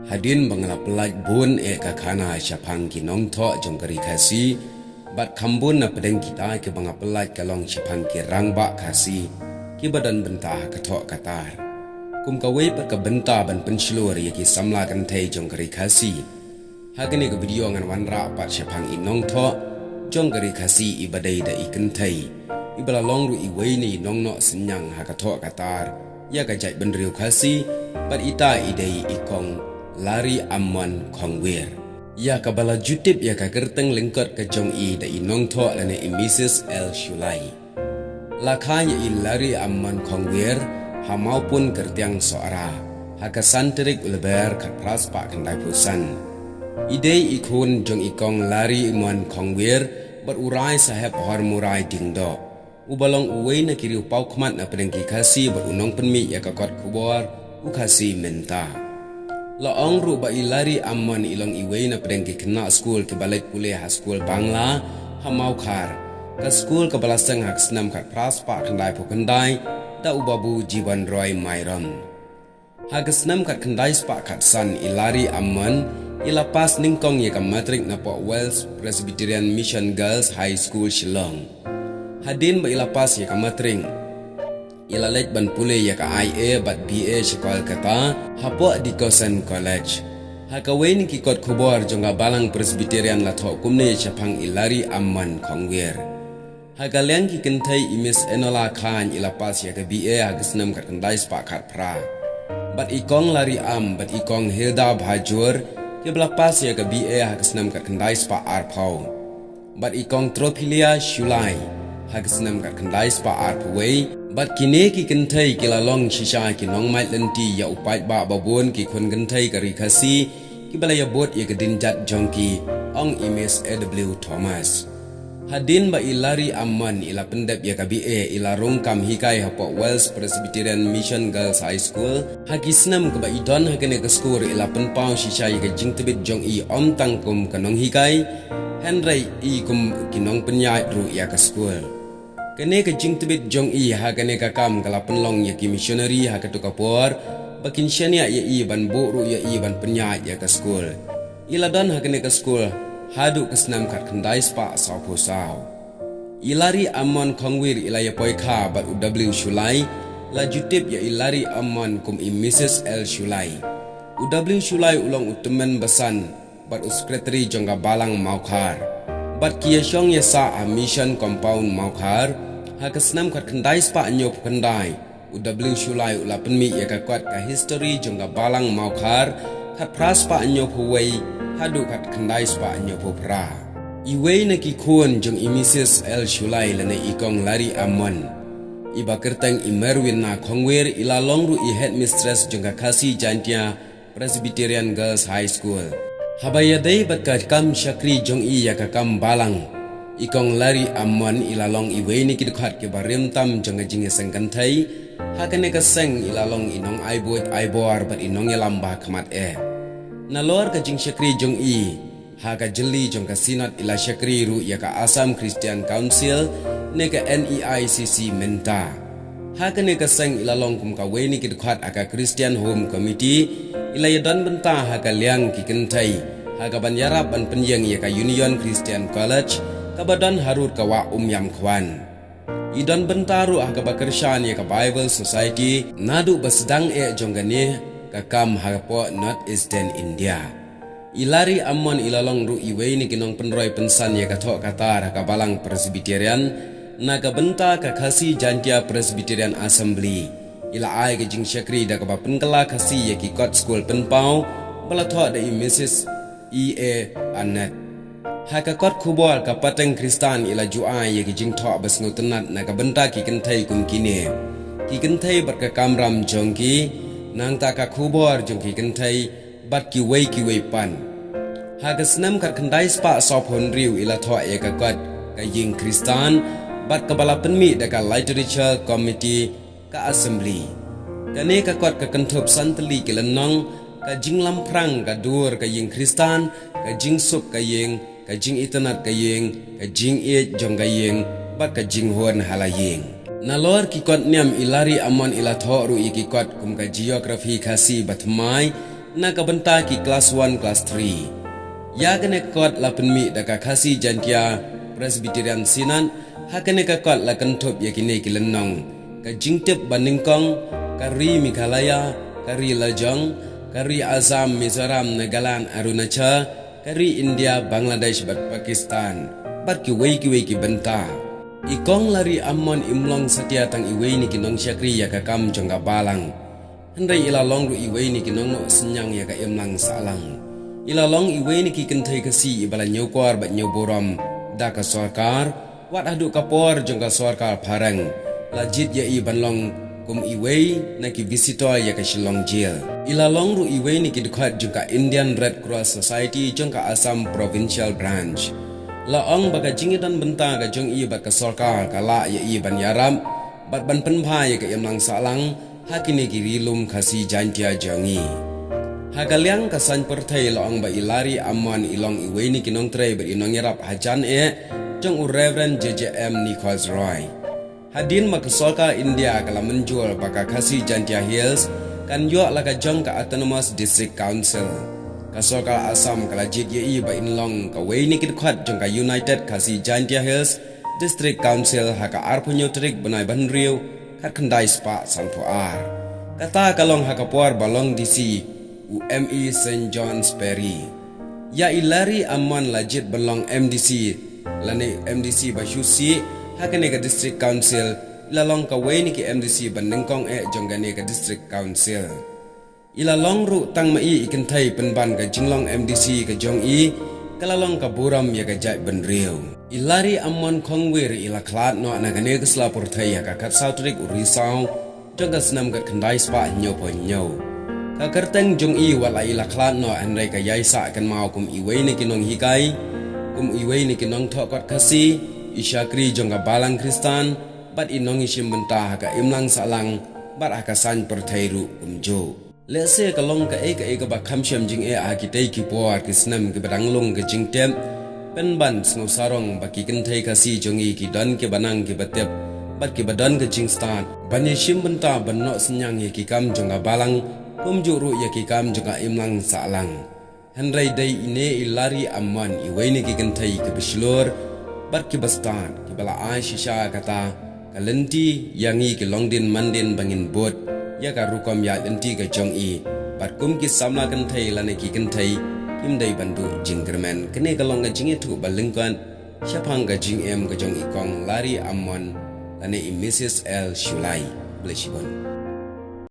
Hadin bangla pelaj bun kakana syapang ki nong tho jong kari kasi bat kambun na pedeng kita ke banga pelaj kalong syapang ki rangba kasi ki badan bentah kathok katar kum kawe per ka benta ban penslur ya ki samla kan thei jong kari kasi hagani ke video ngan wanra pat syapang inong tho jong kari kasi ibadai da ikan thei ibala long ru iwei ni nong no senyang ha kathok katar ya ka jai benriu kasi bat ita idei ikong lari amman kongwer ya kabala jutip ya ka kerteng lengkot ka jong i da inong tho lane i Mrs. El Shulai lakhanya i lari amman kongwer ha maupun kertiang soara ha ka santerik ulber ka praspa kandai pusan idei ikun jong ikong lari amman kongwer berurai sahab hormurai dingdo ubalong uwei na kiri upau kmat na pedengki kasi berunong penmi ya ka kot kubor ukasi menta Laong ru ba ilari amman ilong iwei na pedengki kena school ke balik kuliah school Bangla hamau khar ka school ke balasang hak senam kat praspa kendai pukendai da ubabu jiwan roy mairam hak senam kat kendai spa kat san ilari amman ilapas ningkong ye ka matrik na po Wells Presbyterian Mission Girls High School Shillong hadin ba ilapas ye ka matring ilalej ban pule ya ka IA bat BA sekolah kata hapo di Kosan College hakawe ni kikot kubor jonga balang Presbyterian la tho kumne chapang ilari amman kongwer hagaliang ki kentai imis enola khan ilapas ya ka BA hagisnam kat kendai spa kat pra bat ikong lari bat ikong Hilda Bhajur ke belapas ya ka BA hagisnam kat kendai spa arpau bat ikong Tropilia Shulai hagisnam kat kendai spa arpawei bat kine ki kentai kilalong shisha ki nong mai lenti ya upai ba babon ki khon kentai kari khasi ki balaya bot ya kedin jat jongki ong Ms. AW Thomas hadin ba ilari amman ila pendap ya ka BA ila rongkam hikai hapo Wells Presbyterian Mission Girls High School hagisnam ka ba idon hakene ka skor ila penpau shisha ya ka jingtebit jong i om tangkum ka nong hikai Henry i kum kinong penyai ru ya ka school kene ka jingtebit jong i ha kene ka kam kala penlong ya ki missionary ha ka tukapor bakin syania ya i ban buru ya i ban penyai ya ka school iladan ha kene ka school hadu kesnam kat kendai spa sau pusau ilari amon kongwir ilaya poika bat UW Shulai la jutip ya ilari amon kum i Mrs. El Shulai UW Shulai ulong utemen besan bat uskreteri jongga balang maukhar bat kia syong ya sa a mission compound maukhar ha kesnam kat kendai spa nyop kendai UW Shulai ula penmi ya ka kwat ka history jongga balang maukhar kat praspa nyop huwei hadu kat kendai spa nyop pra iwei na ki khun jong i Mrs. El Shulai lana ikong lari amon iba kerteng i Merwin na kongwer ila longru i headmistress jongga kasi jantia Presbyterian Girls High School habaya dei bat ka kam syakri jong i ya ka kam balang ikong lari amman ilalong iwei ni kidkhat ke barim tam jong jinge sengkan thai hakane ka seng ilalong inong aibot aibor bat inong yalamba khamat nalor ka jing syakri jong i ha ka jeli jong ka sinat ila syakri ru ya ka Assam Christian Council ne ka NEICC menta hakane ka seng ilalong kum ka we ni kidkhat aka Christian Home Committee ila yadan benta ha ka liang ki kentai ha ka banyarap ban penyeng ya ka Union Christian College kabadan harut kawa yam khwan idan bentaru ah ka bakershan ya ka Bible Society nadu basdang jonggane ka kam hapo North Eastern India ilari amon ilalong ru iwei ni kinong penroy pensan ya ka tho katar ka balang Presbyterian na ka benta ka khasi jantia Presbyterian Assembly ila ai ka jing syakri da ka ba penkala khasi ya ki kot school penpau bala tho da i Mrs. E.A. Anet haka kot khubor ka pateng Kristan ila juai ye ki jing tho bas ngutenat na ka benta ki kenthai kum kine ki kenthai bat ka kamram jongki nang ta ka khubor jong ki kenthai bat ki wei pan haka snam kat kendai spa sop hon riu ila tho ye ka kot ka jing Kristan bat ka bala penmi da ka literature committee ka assembly kane ka kot ka kenthop santli ki lenong ka jing lamprang ka dur ka jing Kristan ka jing sup ka jing ka jing itanat ka yeng ka jing e jong ka yeng bat ka jing hon halayeng nalor ki kot niam ilari amon ila tho ru iki kot kum ka geography khasi batmai na kabenta ki kelas 1 kelas 3 ya kene kot la penmi da ka khasi jantia Presbyterian Sinan hakene ka kot la kentop ya kine ki lenong ka jingtep baningkong kari Meghalaya kari Lajong kari Assam Mizoram Nagaland Arunachal kari India Bangladesh bat Pakistan bat ki wei ki benta ikong lari amon imlong satia tang iwei ni kinong syakri ya ka kam jongga balang hendai ilalong ru iwei ni kinong no senyang ya ka imlang salang ilalong iwei ni ki kentai kasi ibala nyokor bat nyoborom da ka sarkar wat adu kapor jongga sarkar parang lajit ya i banlong kum iwei na ki visitor ya ka Shillong jail ilalong ru iwei ni ki dekat jongga Indian Red Cross Society jongga Assam Provincial Branch laong baka jingitan benta ka jong i bat ka sarkar kala ya i ban yaram bat ban penpa ya ka imlang salang hakini ki rilum khasi jantia jongi hagaliang kasan pertai laong ba ilari amon ilong iwei ni kinong tray ber inong yarap hajan jong Reverend JJM Nichols Roy hadin makasolka India kala menjual baka khasi jantia hills kan yo laka jong ka Autonomous District Council kasolka Assam kala JJE ba inlong ka wei ni kidkhat jong ka United Khasi Jantia Hills District Council haka arpunyo trik benai banriu kat kendai spa santuar kata kalong haka puar balong DC UME St. John's Perry ya ilari amman lajit belong MDC lane MDC Bashusi hakane ka District Council ilalong ka wei ni ki MDC banengkong jonggane ka District Council ilalong ru tang mai ikentai penban ka jinglong MDC ka jong i kalalong ka buram ya ka jai benriu ilari amon khongwer ila khlat no nagane ka slapur thai ya ka khat sautrik urisau jongga snam ka khandai spa nyo po nyo ka kerteng jong i wala ila khlat no anrai ka yai sa kan mau kum iwei ni kinong hikai kum iwei ni kinong thokot khasi isyakri jongga balang Kristan bat inong isim benta ka imlang salang bat akasan perthairu kumjo lese kalong ka ba khamsham jing akitei ki por kisnam ki badanglong ka jingtem penban sno sarong baki kenthai kasi jongi ki don ki banang ki batep bat ki badan ka jingstan bani shim benta banno senyang ye ki kam jonga balang kumjuru ye ki kam jonga imlang salang handrai dai ine ilari amman iwaini ki kenthai ki bislor bat ki bastan ki bala aisha kata kalenti yangi ki longdin mandin bangin bot ya ka rukom ya lenti ka jong i bat kum ki samla kan thai lane ki kan thai kim dai bandu jinggerman kene ka long ka jingi thu balingkan syapang ka jing em ka jong i kong lari amon lane i Mrs. L Shulai bleshibon